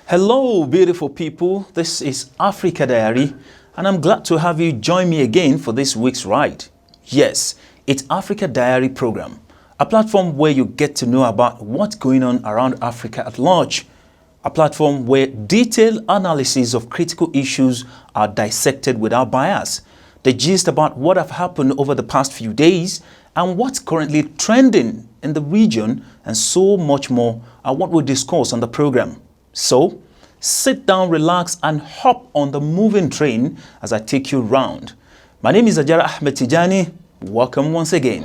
Hello, beautiful people. This is Africa Diary, and I'm glad to have you join me again for this week's ride. Yes, it's Africa Diary program, a platform where you get to know about what's going on around Africa at large, a platform where detailed analysis of critical issues are dissected without bias, the gist about what have happened over the past few days and what's currently trending in the region, and so much more are what we'll discuss on the program. So, sit down, relax, and hop on the moving train as I take you round. My name is Ajara Tijani. Welcome once again.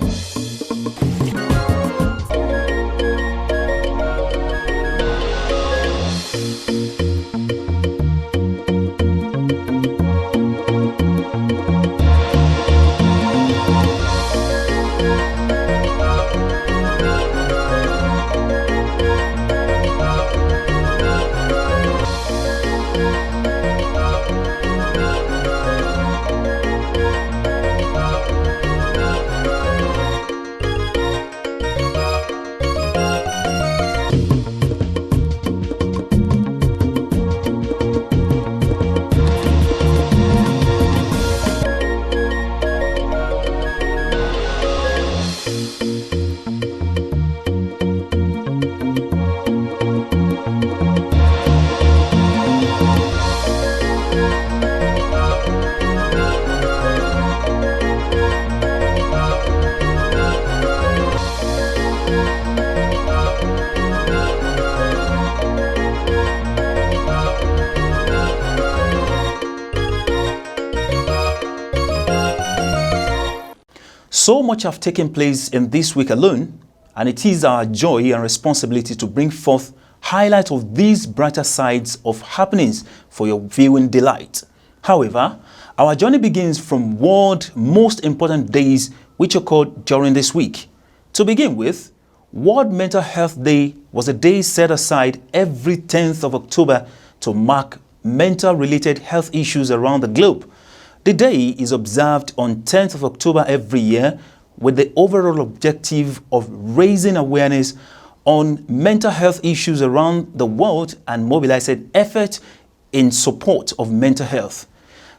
So much have taken place in this week alone, and it is our joy and responsibility to bring forth highlights of these brighter sides of happenings for your viewing delight. However, our journey begins from world most important days which occurred during this week. To begin with, World Mental Health Day was a day set aside every 10th of October to mark mental-related health issues around the globe. The day is observed on 10th of October every year with the overall objective of raising awareness on mental health issues around the world and mobilizing effort in support of mental health.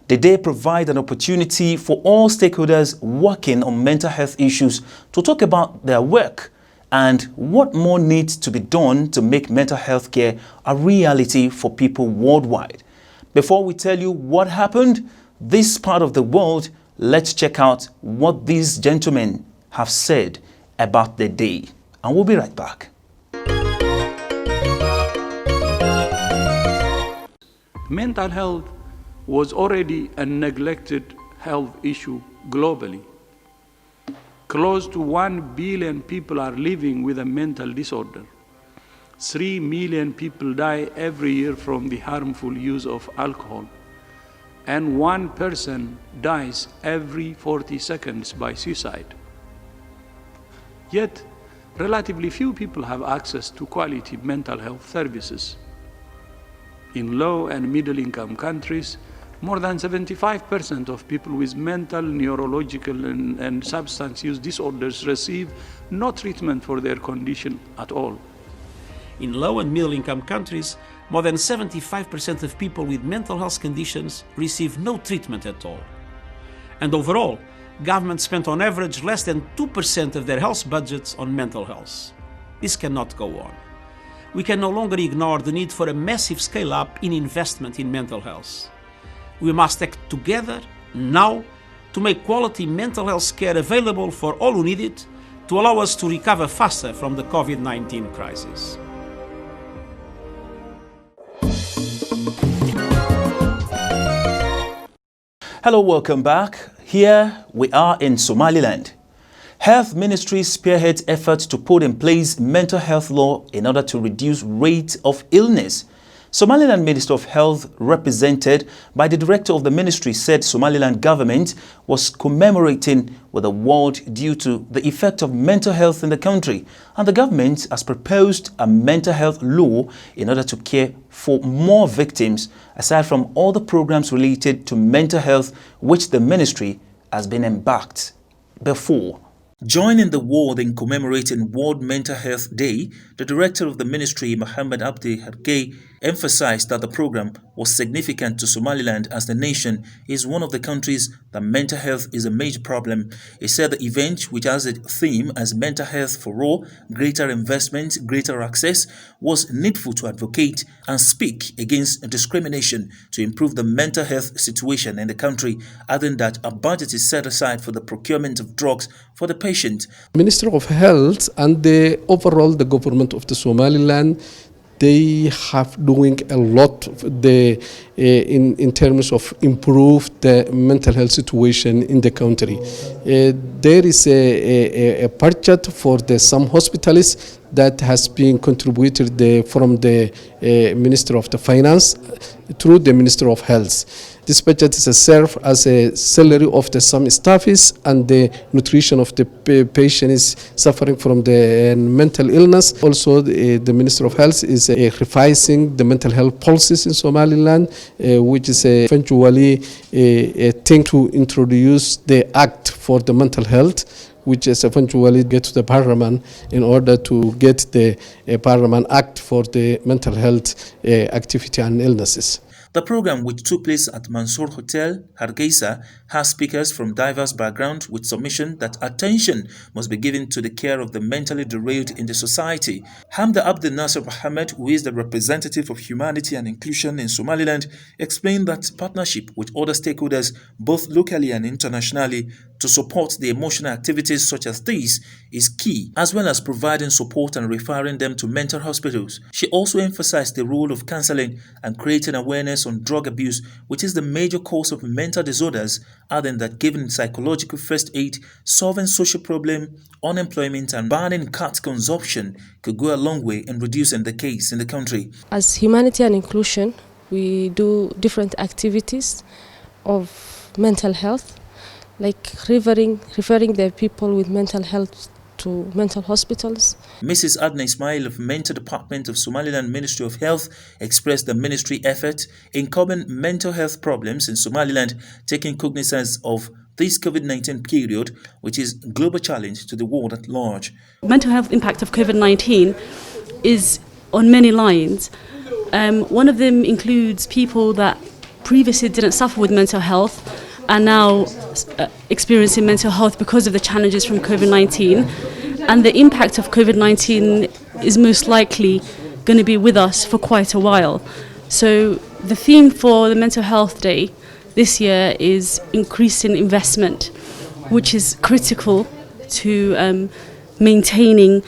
The day provides an opportunity for all stakeholders working on mental health issues to talk about their work and what more needs to be done to make mental health care a reality for people worldwide. Before we tell you what happened this part of the world, let's check out what these gentlemen have said about the day. And we'll be right back. Mental health was already a neglected health issue globally. Close to 1 billion people are living with a mental disorder. 3 million people die every year from the harmful use of alcohol. And 1 person dies every 40 seconds by suicide. Yet, relatively few people have access to quality mental health services. In low and middle-income countries, more than 75% of people with mental, neurological, and substance use disorders receive no treatment for their condition at all. In low and middle-income countries, more than 75% of people with mental health conditions receive no treatment at all. And overall, governments spent on average less than 2% of their health budgets on mental health. This cannot go on. We can no longer ignore the need for a massive scale-up in investment in mental health. We must act together, now, to make quality mental health care available for all who need it, to allow us to recover faster from the COVID-19 crisis. Hello, welcome back. Here we are in Somaliland. Health Ministry spearheads efforts to put in place mental health law in order to reduce rate of illness. Somaliland Minister of Health, represented by the director of the ministry, said Somaliland government was commemorating with the world due to the effect of mental health in the country, and the government has proposed a mental health law in order to care for more victims, aside from all the programs related to mental health which the ministry has been embarked before. Joining the world in commemorating World Mental Health Day, the director of the ministry, Mohammed Abdi Hargey, emphasized that the program was significant to Somaliland as the nation is one of the countries that mental health is a major problem. He said the event, which has a theme as mental health for all, greater investment, greater access, was needful to advocate and speak against discrimination to improve the mental health situation in the country, adding that a budget is set aside for the procurement of drugs for the patient. Minister of Health and the government of the Somaliland, they have doing a lot in terms of improve the mental health situation in the country. There is a budget for some hospitals that has been contributed from the Minister of the Finance through the Minister of Health. This budget is serve as a salary of some staffs and the nutrition of the patient is suffering from the mental illness. Also, the Minister of Health is revising the mental health policies in Somaliland, which is eventually a thing to introduce the Act for the mental health, which is eventually get to the Parliament in order to get the Parliament Act for the mental health activity and illnesses. The program, which took place at Mansour Hotel, Hargeisa, has speakers from diverse backgrounds with submission that attention must be given to the care of the mentally derailed in the society. Hamda Abdel Nasser Mohammed, who is the representative of humanity and inclusion in Somaliland, explained that partnership with other stakeholders, both locally and internationally, to support the emotional activities such as these is key, as well as providing support and referring them to mental hospitals. She also emphasized the role of counseling and creating awareness on drug abuse, which is the major cause of mental disorders, adding that giving psychological first aid, solving social problems, unemployment and banning cat consumption could go a long way in reducing the case in the country. As humanity and inclusion, we do different activities of mental health, like referring the people with mental health to mental hospitals. Mrs. Adna Ismail of Mental Department of Somaliland Ministry of Health expressed the ministry effort in curbing mental health problems in Somaliland, taking cognizance of this COVID-19 period, which is a global challenge to the world at large. Mental health impact of COVID-19 is on many lines. One of them includes people that previously didn't suffer with mental health are now experiencing mental health because of the challenges from COVID-19. And the impact of COVID-19 is most likely going to be with us for quite a while. So the theme for the Mental Health Day this year is increasing investment, which is critical to maintaining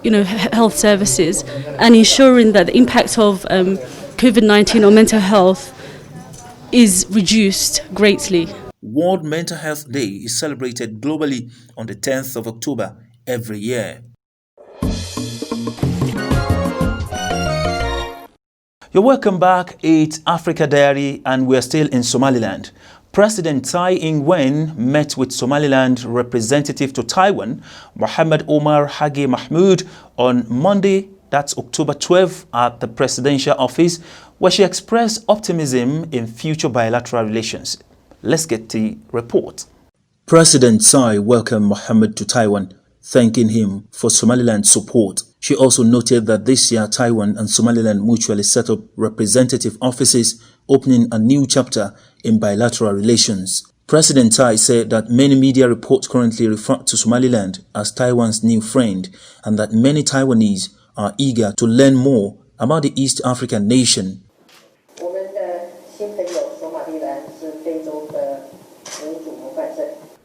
health services and ensuring that the impact of COVID-19 on mental health is reduced greatly. World Mental Health Day is celebrated globally on the 10th of October every year. You're welcome back. It's Africa Diary and we're still in Somaliland. President Tsai Ing-wen met with Somaliland representative to Taiwan, Mohammed Omar Hage Mahmoud, on Monday, that's October 12, at the presidential office, where she expressed optimism in future bilateral relations. Let's get the report. President Tsai welcomed Mohammed to Taiwan, thanking him for Somaliland's support She also noted that this year Taiwan and Somaliland mutually set up representative offices, opening a new chapter in bilateral relations. President Tai said that many media reports currently refer to Somaliland as Taiwan's new friend and that many Taiwanese are eager to learn more about the East African nation.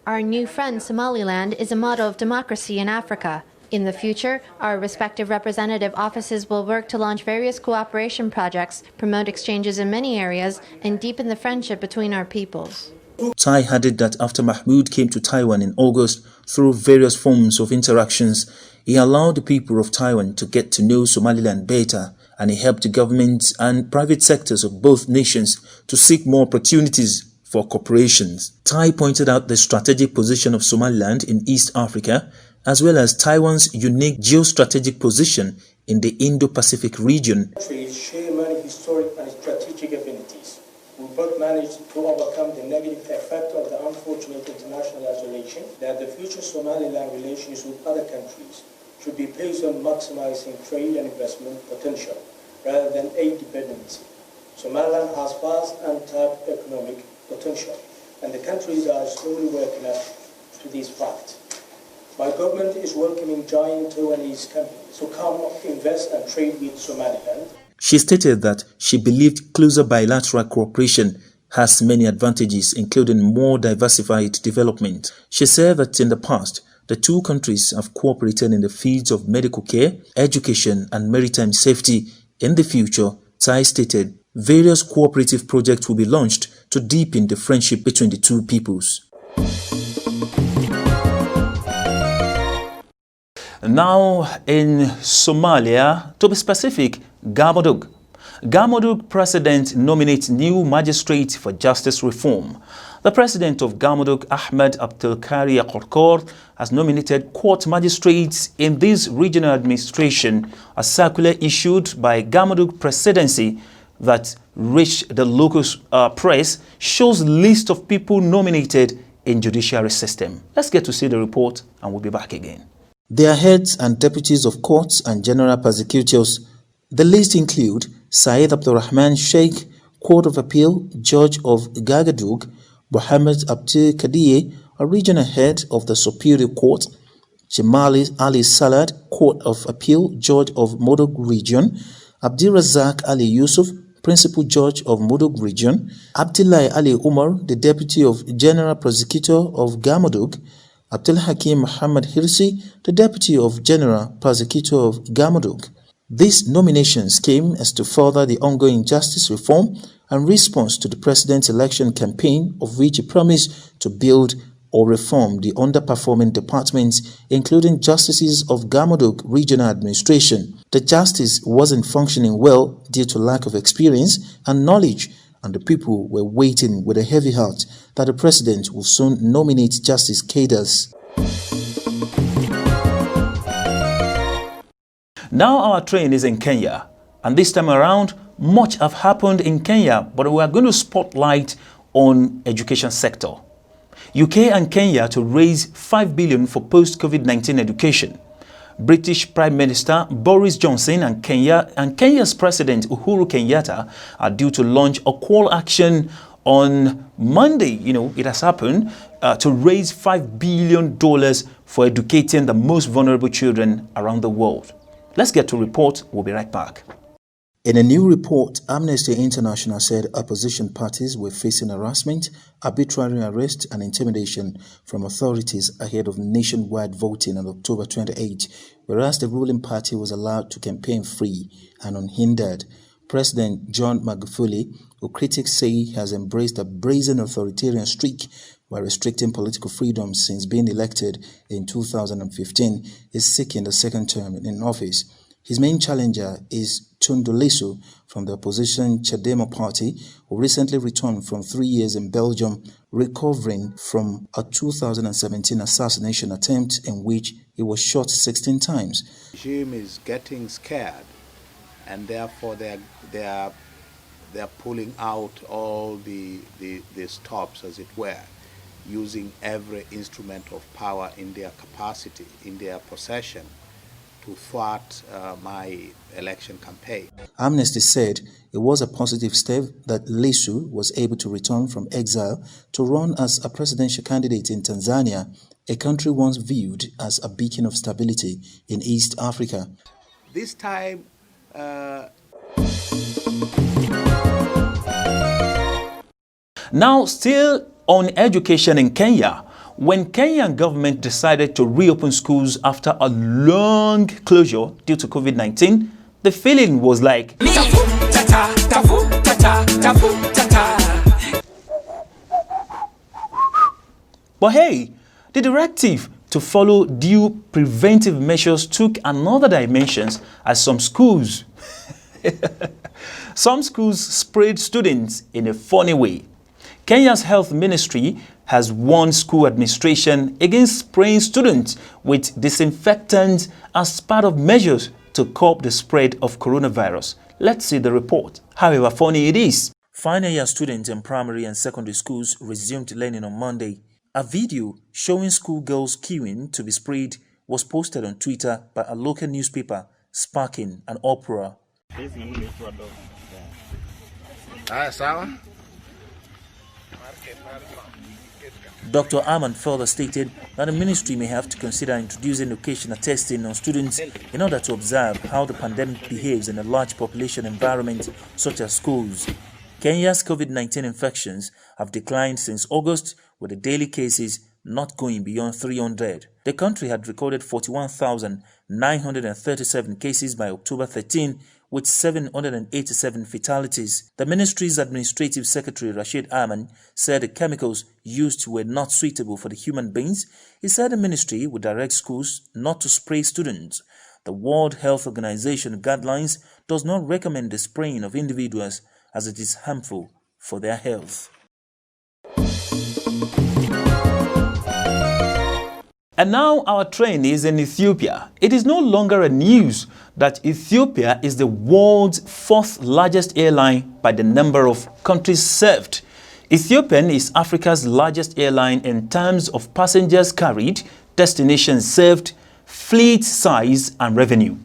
Our new friend Somaliland is a model of democracy in Africa. In the future, our respective representative offices will work to launch various cooperation projects, promote exchanges in many areas, and deepen the friendship between our peoples. Tai added that after Mahmoud came to Taiwan in August, through various forms of interactions, he allowed the people of Taiwan to get to know Somaliland better, and he helped the governments and private sectors of both nations to seek more opportunities for cooperation. Tai pointed out the strategic position of Somaliland in East Africa, as well as Taiwan's unique geostrategic position in the Indo-Pacific region. Countries share many historic and strategic affinities. We both managed to overcome the negative effect of the unfortunate international isolation that the future Somaliland relations with other countries should be based on maximizing trade and investment potential rather than aid dependency. Somaliland has vast untapped economic potential, and the countries are slowly waking up to this fact. My government is welcoming giant Taiwanese companies to come invest and trade with Somaliland. She stated that she believed closer bilateral cooperation has many advantages, including more diversified development. She said that in the past, the two countries have cooperated in the fields of medical care, education, and maritime safety. In the future, Tai stated, various cooperative projects will be launched to deepen the friendship between the two peoples. Now in Somalia, to be specific, Galmudug. Galmudug president nominates new magistrate for justice reform. The president of Galmudug, Ahmed Abdelkari Akorkor, has nominated court magistrates in this regional administration. A circular issued by Galmudug presidency that reached the local press shows list of people nominated in judiciary system. Let's get to see the report and we'll be back again. They are heads and deputies of courts and general prosecutors. The list include Syed Abdurrahman Sheikh, Court of Appeal, Judge of Gagadug, Mohammed Abdul Kadiye, a regional head of the Superior Court, Jamali Ali Salad, Court of Appeal, Judge of Modog Region, Abdirazak Ali Yusuf, Principal Judge of Modog Region, Abdullahi Ali Umar, the Deputy of General Prosecutor of Galmudug, Abdul Hakim Muhammad Hirsi, the Deputy of General Prosecutor of Galmudug. These nominations came as to further the ongoing justice reform and response to the president's election campaign, of which he promised to build or reform the underperforming departments, including justices of Galmudug Regional Administration. The justice wasn't functioning well due to lack of experience and knowledge, and the people were waiting with a heavy heart that the president will soon nominate justice cadres. Now our train is in Kenya, and this time around, much have happened in Kenya, but we are going to spotlight on education sector. UK and Kenya to raise $5 billion for post-COVID-19 education. British Prime Minister Boris Johnson and Kenya's President Uhuru Kenyatta are due to launch a call action on Monday. It has happened to raise $5 billion for educating the most vulnerable children around the world. Let's get to report. We'll be right back. In a new report, Amnesty International said opposition parties were facing harassment, arbitrary arrest and intimidation from authorities ahead of nationwide voting on October 28, whereas the ruling party was allowed to campaign free and unhindered. President John Magufuli, who critics say has embraced a brazen authoritarian streak while restricting political freedom since being elected in 2015, is seeking the second term in office. His main challenger is Tundu Lissu from the opposition Chadema party, who recently returned from 3 years in Belgium, recovering from a 2017 assassination attempt in which he was shot 16 times. The regime is getting scared, and therefore they're pulling out all the stops, as it were, using every instrument of power in their capacity, in their possession, thwart my election campaign. Amnesty said it was a positive step that Lissu was able to return from exile to run as a presidential candidate in Tanzania, a country once viewed as a beacon of stability in East Africa. This time, Now, still on education in Kenya, when Kenyan government decided to reopen schools after a long closure due to COVID-19, the feeling was like, but hey, the directive to follow due preventive measures took another dimension as some schools sprayed students in a funny way. Kenya's health ministry has warned school administration against spraying students with disinfectant as part of measures to curb the spread of coronavirus. Let's see the report. However funny it is. Final year students in primary and secondary schools resumed learning on Monday. A video showing schoolgirls queuing to be sprayed was posted on Twitter by a local newspaper, sparking an uproar. Dr. Aman further stated that the ministry may have to consider introducing occasional testing on students in order to observe how the pandemic behaves in a large population environment such as schools. Kenya's COVID-19 infections have declined since August, with the daily cases not going beyond 300. The country had recorded 41,937 cases by October 13, with 787 fatalities. The ministry's administrative secretary Rashid Aman said the chemicals used were not suitable for the human beings. He said the ministry would direct schools not to spray students. The World Health Organization guidelines does not recommend the spraying of individuals as it is harmful for their health. And now our train is in Ethiopia. It is no longer a news that Ethiopia is the world's fourth largest airline by the number of countries served. Ethiopian is Africa's largest airline in terms of passengers carried, destinations served, fleet size and revenue.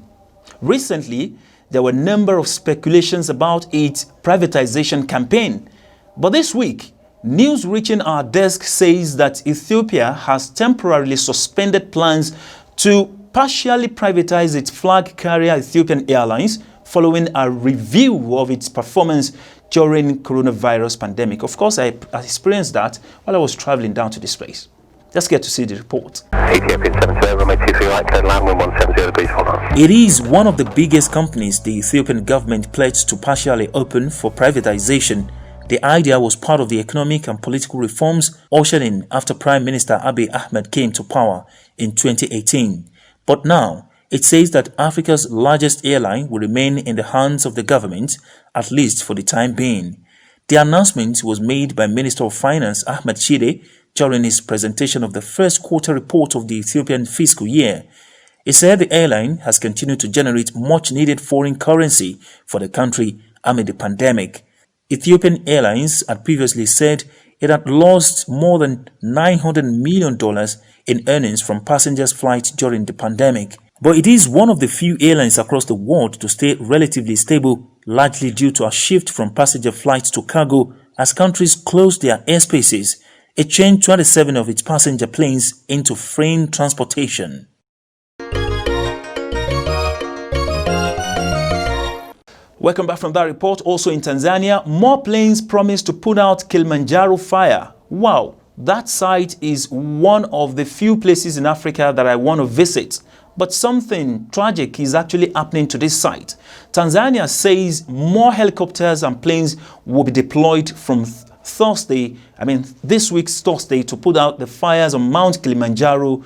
Recently, there were a number of speculations about its privatization campaign. But this week, news reaching our desk says that Ethiopia has temporarily suspended plans to partially privatize its flag carrier Ethiopian Airlines following a review of its performance during coronavirus pandemic. Of course, I experienced that while I was traveling down to this place. Let's get to see the report. It is one of the biggest companies the Ethiopian government pledged to partially open for privatization. The idea was part of the economic and political reforms ushered in after Prime Minister Abiy Ahmed came to power in 2018. But now, it says that Africa's largest airline will remain in the hands of the government, at least for the time being. The announcement was made by Minister of Finance Ahmed Shide during his presentation of the first quarter report of the Ethiopian fiscal year. He said the airline has continued to generate much-needed foreign currency for the country amid the pandemic. Ethiopian Airlines had previously said it had lost more than $900 million in earnings from passengers' flights during the pandemic. But it is one of the few airlines across the world to stay relatively stable, largely due to a shift from passenger flights to cargo as countries closed their airspaces. It changed 27 of its passenger planes into freight transportation. Welcome back from that report. Also in Tanzania, more planes promise to put out Kilimanjaro fire. Wow, that site is one of the few places in Africa that I want to visit. But something tragic is actually happening to this site. Tanzania says more helicopters and planes will be deployed from this week's Thursday to put out the fires on Mount Kilimanjaro,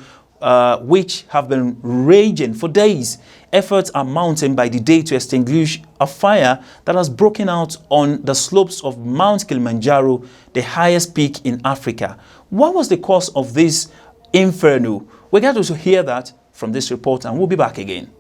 which have been raging for days. Efforts are mounting by the day to extinguish a fire that has broken out on the slopes of Mount Kilimanjaro, the highest peak in Africa. What was the cause of this inferno? We got to hear that from this report, and we'll be back again.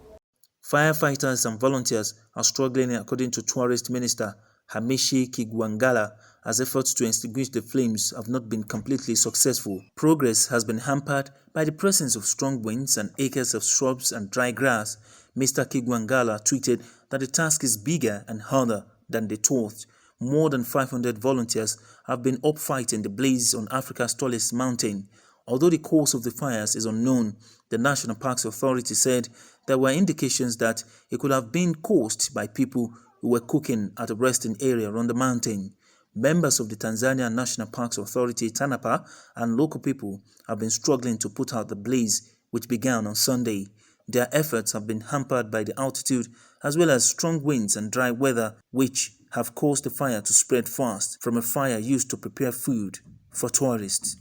Firefighters and volunteers are struggling, according to Tourist Minister Hamishi Kigwangala, as efforts to extinguish the flames have not been completely successful. Progress has been hampered by the presence of strong winds and acres of shrubs and dry grass. Mr. Kigwangala tweeted that the task is bigger and harder than they thought. More than 500 volunteers have been up fighting the blaze on Africa's tallest mountain. Although the cause of the fires is unknown, the National Parks Authority said there were indications that it could have been caused by people who were cooking at a resting area on the mountain. Members of the Tanzania National Parks Authority, TANAPA, and local people have been struggling to put out the blaze, which began on Sunday. Their efforts have been hampered by the altitude as well as strong winds and dry weather, which have caused the fire to spread fast from a fire used to prepare food for tourists.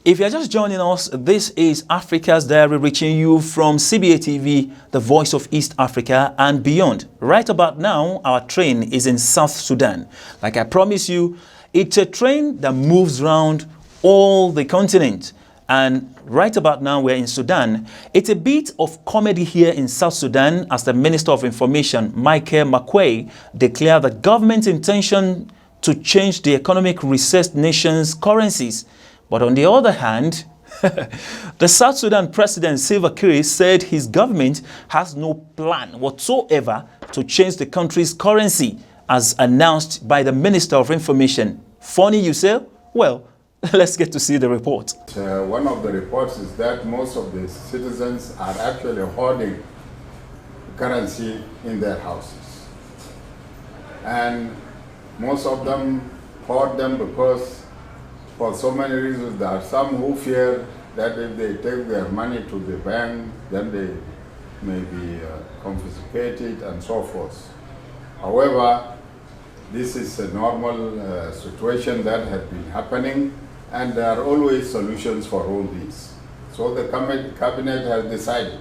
If you're just joining us, this is Africa's Diary, reaching you from CBA TV, the voice of East Africa and beyond. Right about now, our train is in South Sudan. Like I promised you, it's a train that moves around all the continent. And right about now, we're in Sudan. It's a bit of comedy here in South Sudan as the Minister of Information, Michael Makwei, declared the government's intention to change the economic recessed nation's currencies. But on the other hand, the South Sudan President Salva Kiir said his government has no plan whatsoever to change the country's currency, as announced by the Minister of Information. Funny, you say? Well, let's get to see the report. One of the reports is that most of the citizens are actually hoarding currency in their houses. And most of them hoard them because for so many reasons. There are some who fear that if they take their money to the bank, then they may be confiscated and so forth. However, this is a normal situation that has been happening, and there are always solutions for all these. So the cabinet has decided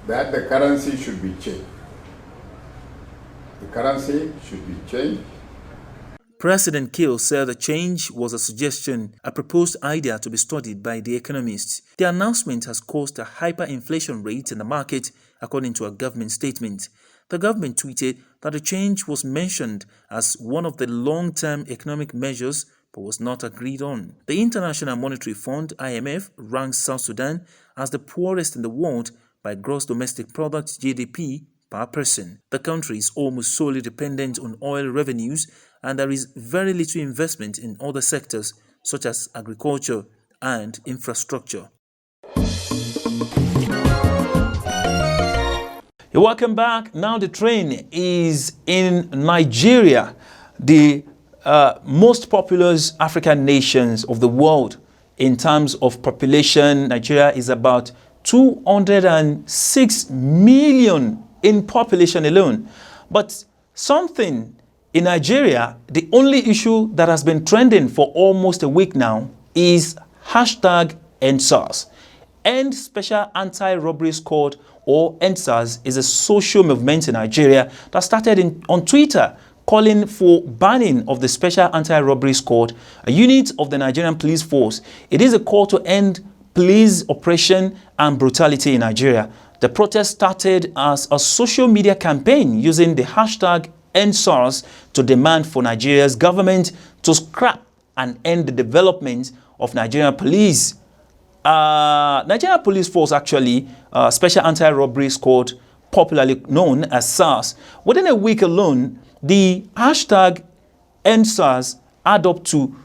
that the currency should be changed. The currency should be changed. President Kiir said the change was a suggestion, a proposed idea to be studied by the economists. The announcement has caused a hyperinflation rate in the market, according to a government statement. The government tweeted that the change was mentioned as one of the long-term economic measures but was not agreed on. The International Monetary Fund, IMF, ranks South Sudan as the poorest in the world by gross domestic product (GDP) per person. The country is almost solely dependent on oil revenues, and there is very little investment in other sectors such as agriculture and infrastructure. Welcome back. Now the train is in Nigeria, the most populous African nations of the world. In terms of population, Nigeria is about 206 million in population alone. But something in Nigeria, the only issue that has been trending for almost a week now is #EndSARS. End Special Anti-Robbery Squad, or EndSARS, is a social movement in Nigeria that started on Twitter, calling for banning of the Special Anti-Robbery Squad, a unit of the Nigerian police force. It is a call to end police oppression and brutality in Nigeria. The protest started as a social media campaign using the #EndSARS to demand for Nigeria's government to scrap and end the development of Nigerian police. Nigerian police force, actually, Special Anti-Robbery Squad, popularly known as SARS. Within a week alone, the #EndSARS add up to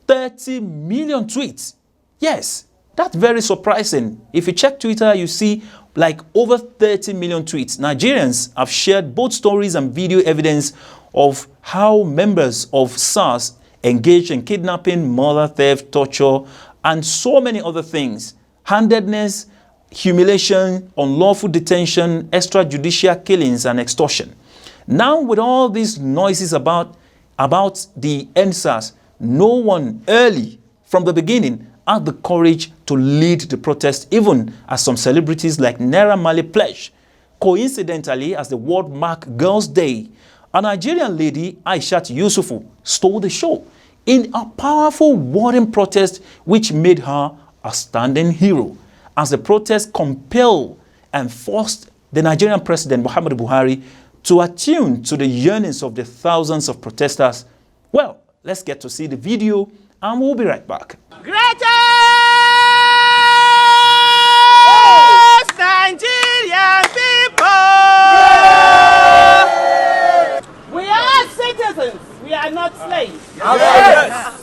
30 million tweets. Yes, that's very surprising. If you check Twitter, you see like over 30 million tweets. Nigerians have shared both stories and video evidence of how members of SARS engaged in kidnapping, murder, theft, torture, and so many other things. Handedness, humiliation, unlawful detention, extrajudicial killings, and extortion. Now, with all these noises about the EndSARS, no one early from the beginning had the courage to lead the protest, even as some celebrities like Naira Marley pledged. Coincidentally, as the world marked Girls' Day, a Nigerian lady, Aishat Yusufu, stole the show in a powerful warring protest which made her a standing hero, as the protest compelled and forced the Nigerian President Muhammadu Buhari to attune to the yearnings of the thousands of protesters? Well, let's get to see the video and we'll be right back. Greatest Nigerian people! We are citizens, we are not slaves. Yes.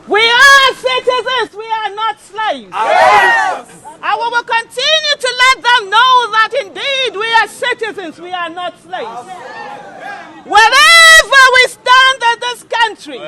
We are citizens, we are not slaves. Yes. And we will continue to let them know that indeed we are citizens, we are not slaves. Wherever we stand in this country,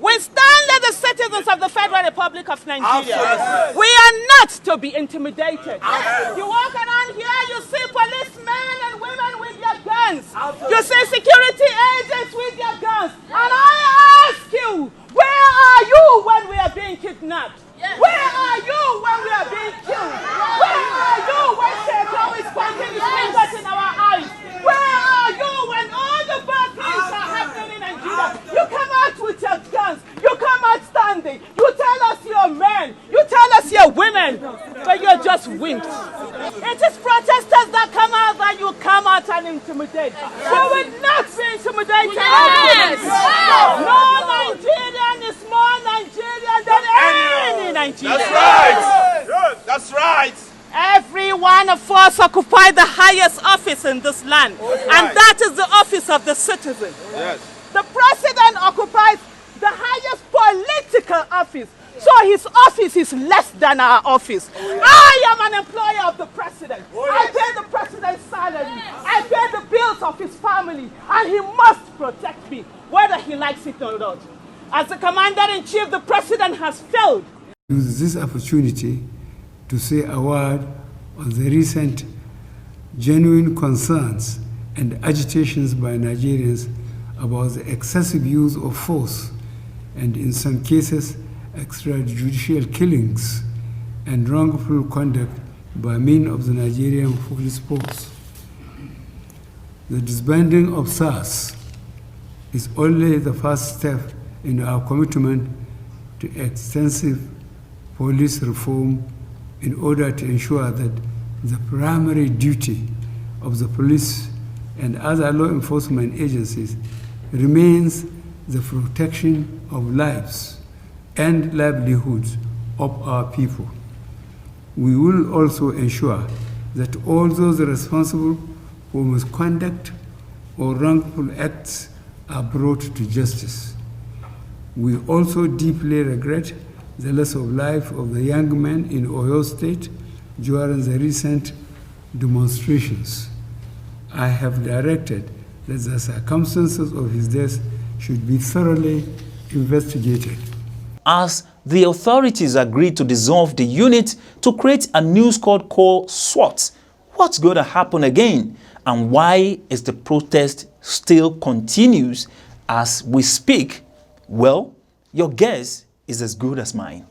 we stand as the citizens of the Federal Republic of Nigeria. Absolutely. We are not to be intimidated. Absolutely. You walk around here, you see policemen and women with their guns. Absolutely. You see security agents with their guns. And I ask you, where are you when we are being kidnapped? Yes. Where are you when we are being killed? Yes. Where are you when Satan is pointing his fingers in our eyes? Where are you when all the bad things are happening in Nigeria? You come out with your guns. You come out standing. You tell us you're men. You tell us you're women. But you're just wimps. It is protesters that come out that you come out and intimidate. We will not be intimidated. Yes. No Nigerian is more Nigerian than any Nigerian. That's right. That's right. Every one of us occupy the highest office in this land, and that is the office of the citizen. Yes. The president occupies the highest political office, so his office is less than our office. I am an employer of the president. I pay the president's salary. I pay the bills of his family, and he must protect me, whether he likes it or not. As the commander-in-chief, the president has failed. Use this opportunity to say a word on the recent genuine concerns and agitations by Nigerians about the excessive use of force and, in some cases, extrajudicial killings and wrongful conduct by men of the Nigerian police force. The disbanding of SARS is only the first step in our commitment to extensive police reform in order to ensure that the primary duty of the police and other law enforcement agencies remains the protection of lives and livelihoods of our people. We will also ensure that all those responsible for misconduct or wrongful acts are brought to justice. We also deeply regret the loss of life of the young man in Oyo State during the recent demonstrations. I have directed that the circumstances of his death should be thoroughly investigated. As the authorities agreed to dissolve the unit to create a new squad called SWAT, what's going to happen again? And why is the protest still continues as we speak? Well, your guess is as good as mine.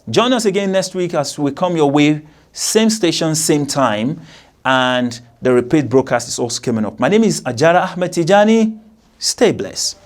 Join us again next week as we come your way, same station, same time, and the repeat broadcast is also coming up. My name is Ajara Tijani. Stay blessed.